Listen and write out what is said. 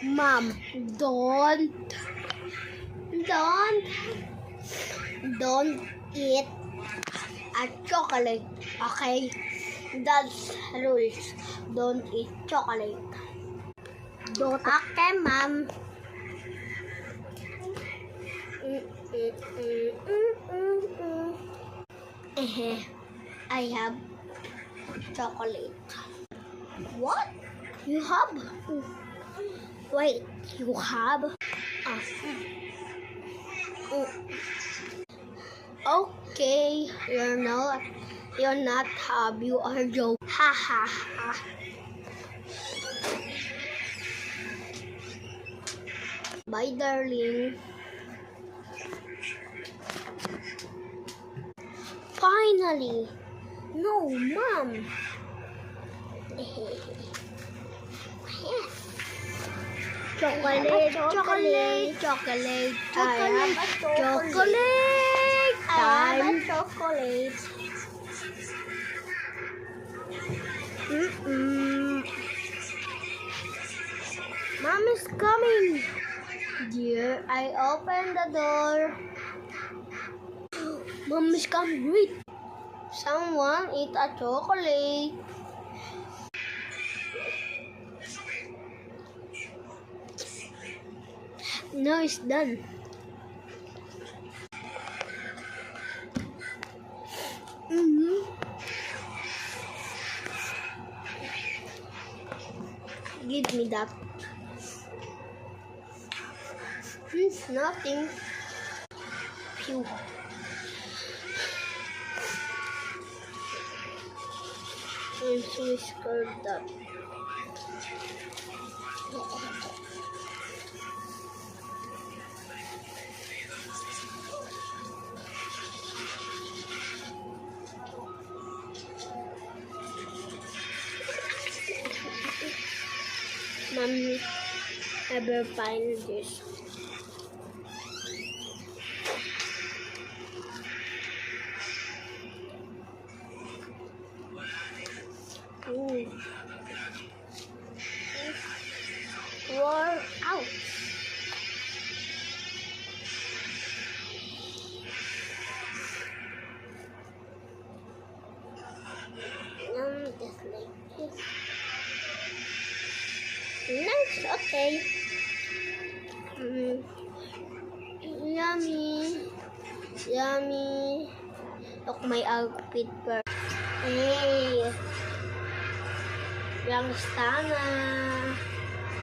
Mom, don't eat a chocolate, okay? That's rules. Don't eat chocolate. Okay, Mom. I have chocolate. What? You have? Wait, you have? Okay, you're not have, you are joke. Ha ha ha. Bye, darling. Finally. No, Mom. Chocolate. Time. Chocolate. Mom is coming. Dear, I opened the door. Mom is coming. Wait. Someone eat a chocolate. Now it's done. Give me that. It's nothing. Phew. I'm so scared that. Mom never find this. Ooh. Wore out. Just like this. Nice, okay. Yummy. Look my outfit first. Hey, young Stana.